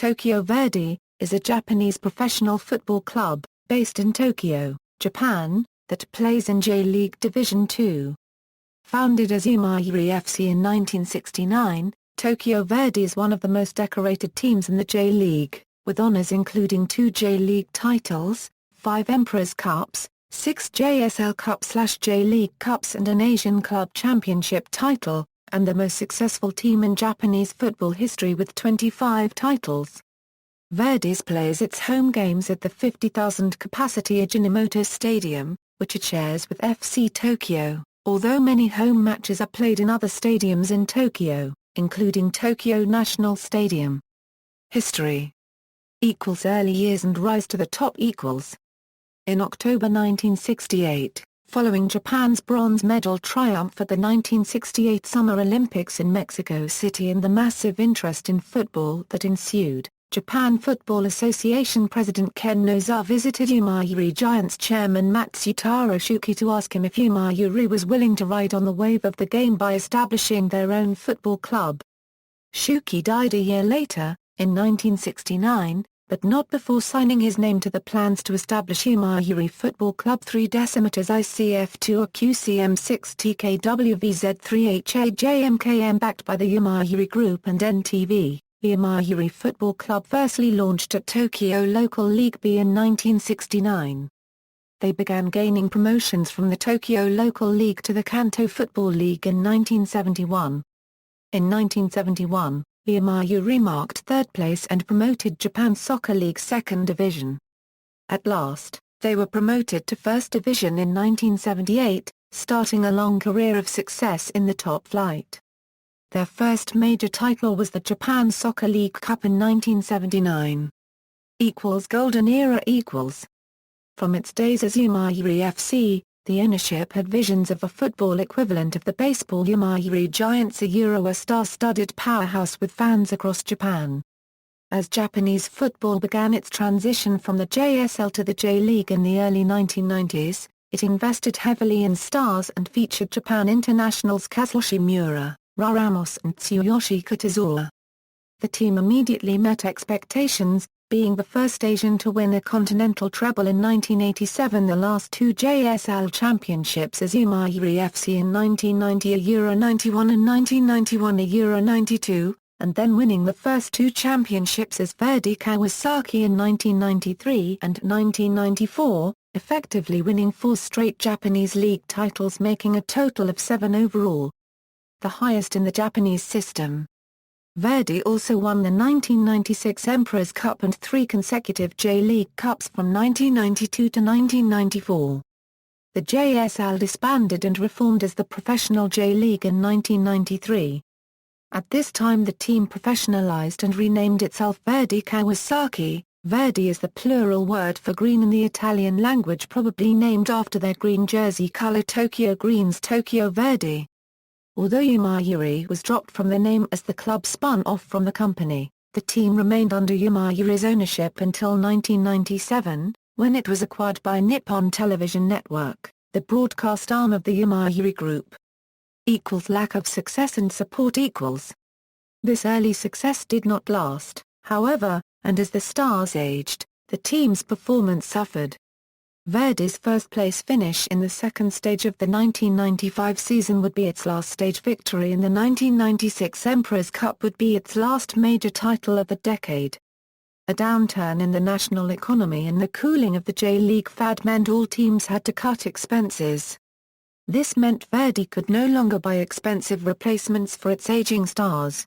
Tokyo Verdy, is a Japanese professional football club, based in Tokyo, Japan, that plays in J-League Division 2. Founded as Yomiuri FC in 1969, Tokyo Verdy is one of the most decorated teams in the J-League, with honors including 2 J-League titles, 5 Emperor's Cups, 6 JSL Cup/J-League Cups and an Asian Club Championship title, and the most successful team in Japanese football history with 25 titles. Verdy plays its home games at the 50,000-capacity Ajinomoto Stadium, which it shares with FC Tokyo, although many home matches are played in other stadiums in Tokyo, including Tokyo National Stadium. History = Early years and rise to the top = In October 1968, following Japan's bronze medal triumph at the 1968 Summer Olympics in Mexico City and the massive interest in football that ensued, Japan Football Association President Ken Noza visited Yomiuri Giants chairman Matsutaro Shuki to ask him if Yomiuri was willing to ride on the wave of the game by establishing their own football club. Shuki died a year later, in 1969, but not before signing his name to the plans to establish Yomiuri Football Club 3 ICF2 or QCM6 TKWVZ3HAJMKM backed by the Yomiuri Group and NTV. The Yomiuri Football Club firstly launched at Tokyo Local League B in 1969. They began gaining promotions from the Tokyo Local League to the Kanto Football League in 1971. In 1971, the Yomiuri marked third place and promoted Japan Soccer League Second Division. At last, they were promoted to First Division in 1978, starting a long career of success in the top flight. Their first major title was the Japan Soccer League Cup in 1979. Golden Era From its days as Yomiuri FC, the ownership had visions of a football equivalent of the baseball Yomiuri Giants, a star-studded powerhouse with fans across Japan. As Japanese football began its transition from the JSL to the J-League in the early 1990s, it invested heavily in stars and featured Japan internationals Kazuyoshi Miura, Ramos and Tsuyoshi Kitazawa. The team immediately met expectations, being the first Asian to win a continental treble in 1987, the last 2 JSL championships as Yomiuri FC in 1990 Euro 91 and 1991 Euro 92, and then winning the first 2 championships as Verdy Kawasaki in 1993 and 1994, effectively winning 4 straight Japanese league titles, making a total of 7 overall, the highest in the Japanese system. Verdy also won the 1996 Emperor's Cup and 3 consecutive J-League Cups from 1992 to 1994. The JSL disbanded and reformed as the Professional J-League in 1993. At this time the team professionalized and renamed itself Verdy Kawasaki. Verdi is the plural word for green in the Italian language, probably named after their green jersey color Tokyo Green's Tokyo Verdy. Although Yomiuri was dropped from the name as the club spun off from the company, the team remained under Yomiuri's ownership until 1997, when it was acquired by Nippon Television Network, the broadcast arm of the Yomiuri Group. Lack of success and support. This early success did not last, however, and as the stars aged, the team's performance suffered. Verdy's first-place finish in the second stage of the 1995 season would be its last stage victory, and the 1996 Emperor's Cup would be its last major title of the decade. A downturn in the national economy and the cooling of the J-League fad meant all teams had to cut expenses. This meant Verdy could no longer buy expensive replacements for its aging stars.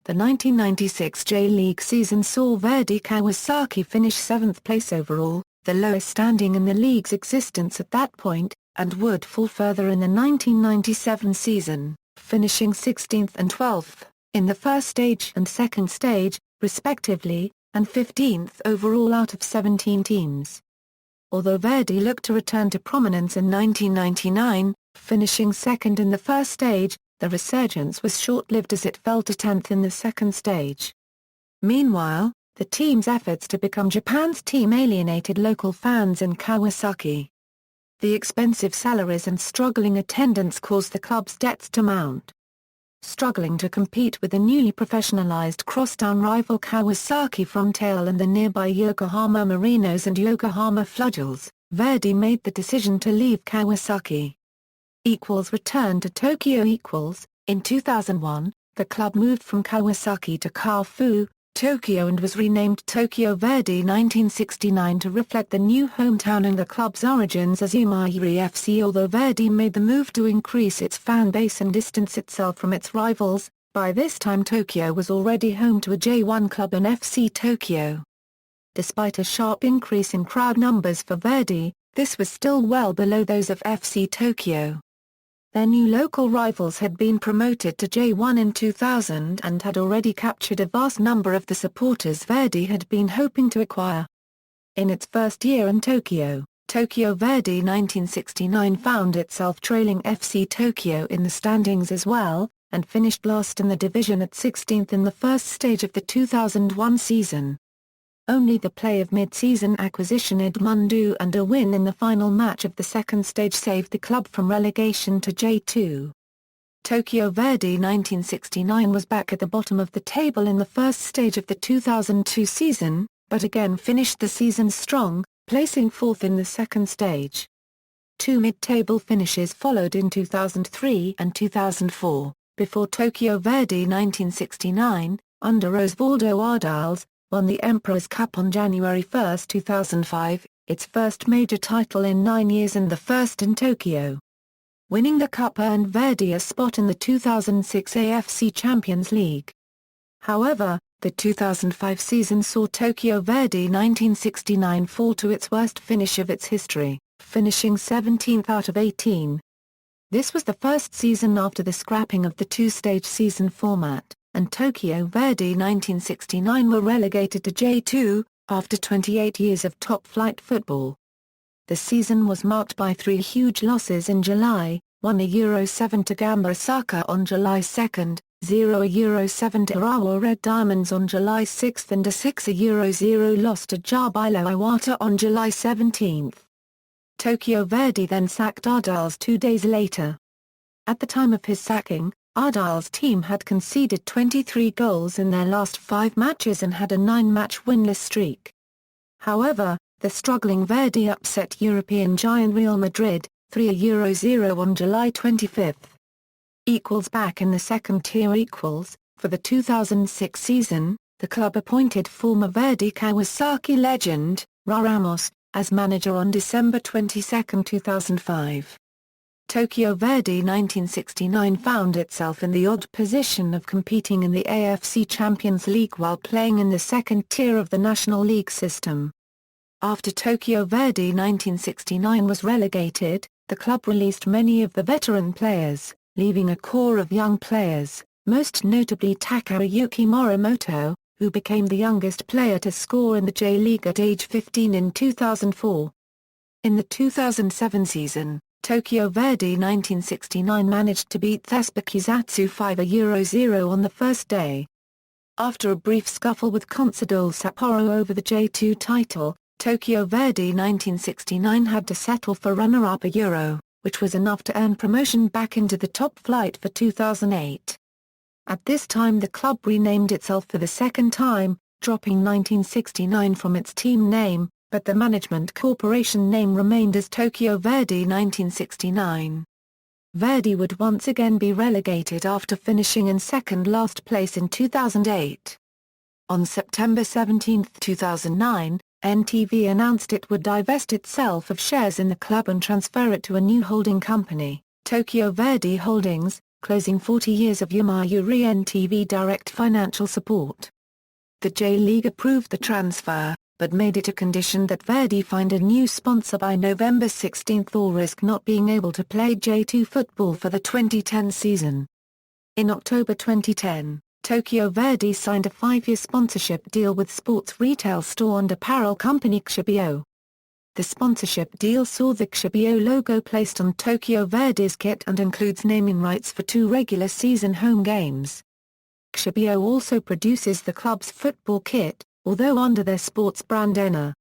The 1996 J-League season saw Verdy Kawasaki finish 7th place overall, the lowest standing in the league's existence at that point, and would fall further in the 1997 season, finishing 16th and 12th, in the first stage and second stage, respectively, and 15th overall out of 17 teams. Although Verdy looked to return to prominence in 1999, finishing second in the first stage, the resurgence was short-lived as it fell to 10th in the second stage. Meanwhile, the team's efforts to become Japan's team alienated local fans in Kawasaki. The expensive salaries and struggling attendance caused the club's debts to mount. struggling to compete with the newly professionalized crosstown rival Kawasaki Frontale and the nearby Yokohama Marinos and Yokohama Flugels. Verdy made the decision to leave Kawasaki. Returned to Tokyo. In 2001, the club moved from Kawasaki to Kafu, Tokyo and was renamed Tokyo Verdy 1969 to reflect the new hometown and the club's origins as Yomiuri FC. Although Verdy made the move to increase its fan base and distance itself from its rivals, by this time Tokyo was already home to a J1 club in FC Tokyo. Despite a sharp increase in crowd numbers for Verdy, this was still well below those of FC Tokyo. Their new local rivals had been promoted to J1 in 2000 and had already captured a vast number of the supporters Verdy had been hoping to acquire. In its first year in Tokyo, Tokyo Verdy 1969 found itself trailing FC Tokyo in the standings as well, and finished last in the division at 16th in the first stage of the 2001 season. Only the play of mid-season acquisition Edmundo and a win in the final match of the second stage saved the club from relegation to J2. Tokyo Verdy 1969 was back at the bottom of the table in the first stage of the 2002 season, but again finished the season strong, placing fourth in the second stage. Two mid-table finishes followed in 2003 and 2004, before Tokyo Verdy 1969, under Osvaldo Ardiles, won the Emperor's Cup on January 1, 2005, its first major title in 9 years and the first in Tokyo. Winning the cup earned Verdy a spot in the 2006 AFC Champions League. However, the 2005 season saw Tokyo Verdy 1969 fall to its worst finish of its history, finishing 17th out of 18. This was the first season after the scrapping of the two-stage season format, and Tokyo Verdy 1969 were relegated to J2, after 28 years of top-flight football. The season was marked by 3 huge losses in July, 1 a Euro 7 to Gamba Osaka on July 2, 0 a Euro 7 to Urawa Red Diamonds on July 6 and a 6 a Euro 0 loss to Jabilo Iwata on July 17. Tokyo Verdy then sacked Ardiles 2 days later. At the time of his sacking, Ardiles' team had conceded 23 goals in their last 5 matches and had a 9-match winless streak. However, the struggling Verdy upset European giant Real Madrid, 3 a Euro 0 on July 25. Back in the second tier. For the 2006 season, the club appointed former Verdy Kawasaki legend, Ra Ramos, as manager on December 22, 2005. Tokyo Verdy 1969 found itself in the odd position of competing in the AFC Champions League while playing in the second tier of the National League system. After Tokyo Verdy 1969 was relegated, the club released many of the veteran players, leaving a core of young players, most notably Takayuki Morimoto, who became the youngest player to score in the J-League at age 15 in 2004. In the 2007 season, Tokyo Verdy 1969 managed to beat Thespa Kizatsu 5 a Euro 0 on the first day. After a brief scuffle with Consadole Sapporo over the J2 title, Tokyo Verdy 1969 had to settle for runner-up a Euro, which was enough to earn promotion back into the top flight for 2008. At this time the club renamed itself for the second time, dropping 1969 from its team name, but the management corporation name remained as Tokyo Verdy 1969. Verdy would once again be relegated after finishing in second-last place in 2008. On September 17, 2009, NTV announced it would divest itself of shares in the club and transfer it to a new holding company, Tokyo Verdy Holdings, closing 40 years of Yomiuri NTV direct financial support. The J-League approved the transfer, but made it a condition that Verdy find a new sponsor by November 16 or risk not being able to play J2 football for the 2010 season. In October 2010, Tokyo Verdy signed a 5-year sponsorship deal with sports retail store and apparel company Xibio. The sponsorship deal saw the Xibio logo placed on Tokyo Verdy's kit and includes naming rights for 2 regular season home games. Xibio also produces the club's football kit, although under their sports brand ENA.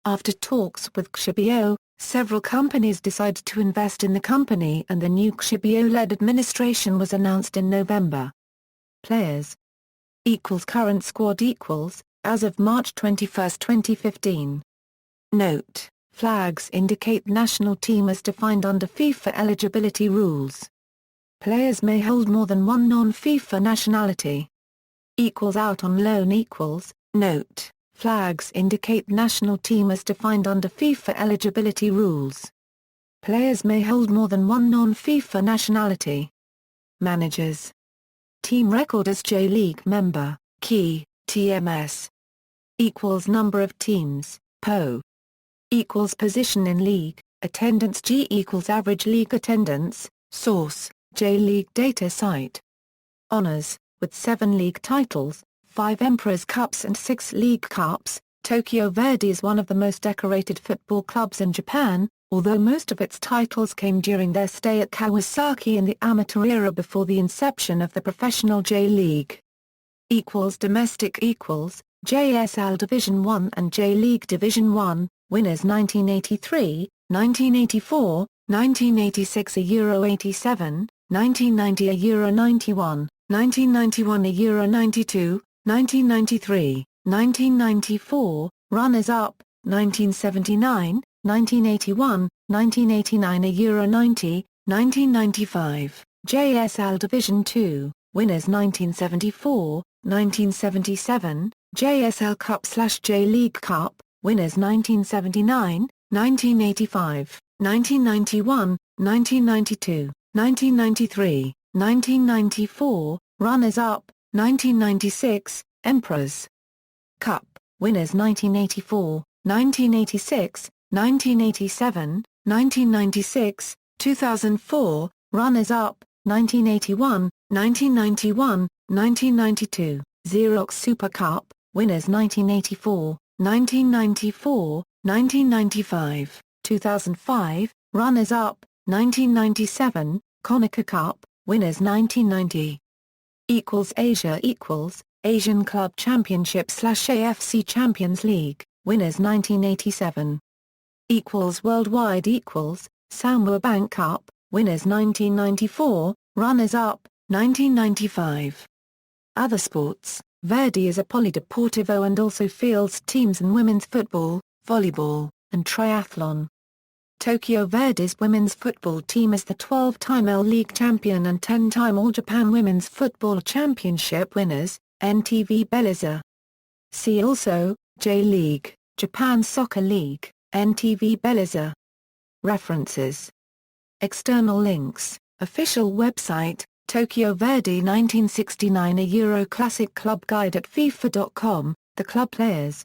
After talks with Xibio, Several companies decided to invest in the company and the new Xibio-led administration was announced in November. Players = current squad = as of March 21, 2015. Note: flags indicate national team as defined under FIFA eligibility rules. Players may hold more than one non-FIFA nationality. Out on loan = note: flags indicate national team as defined under FIFA eligibility rules. Players may hold more than one non-FIFA nationality. Managers. Team record as J-League member, key, TMS. Number of teams, PO. Position in league, attendance G = average league attendance, source, J-League data site. Honors, with 7 league titles, 5 Emperor's Cups and 6 League Cups, Tokyo Verdy is one of the most decorated football clubs in Japan, although most of its titles came during their stay at Kawasaki in the amateur era before the inception of the professional J-League. Domestic = JSL Division 1 and J-League Division 1, winners 1983, 1984, 1986 a Euro 87, 1990 a Euro 91, 1991 a Euro 92, 1993, 1994, runners-up, 1979, 1981, 1989 a Euro 90, 1995, JSL Division 2, winners 1974, 1977, JSL Cup/J-League Cup, winners 1979, 1985, 1991, 1992, 1993, 1994, runners-up, 1996, Emperor's Cup, winners 1984, 1986, 1987, 1996, 2004, runners-up, 1981, 1991, 1992, Xerox Super Cup, winners 1984, 1994, 1995, 2005, runners-up, 1997, Konica Cup, winners 1990. Asia Asian Club Championship/AFC Champions League, winners 1987. Worldwide Samoa Bank Cup, winners 1994, runners-up, 1995. Other sports, Verdy is a polideportivo and also fields teams in women's football, volleyball, and triathlon. Tokyo Verdy's women's football team is the 12-time L-League champion and 10-time All-Japan Women's Football Championship winners, NTV Belleza. See also, J-League, Japan Soccer League, NTV Belleza. References. External links, official website, Tokyo Verdy 1969 A Euro Classic Club Guide at FIFA.com, the club players,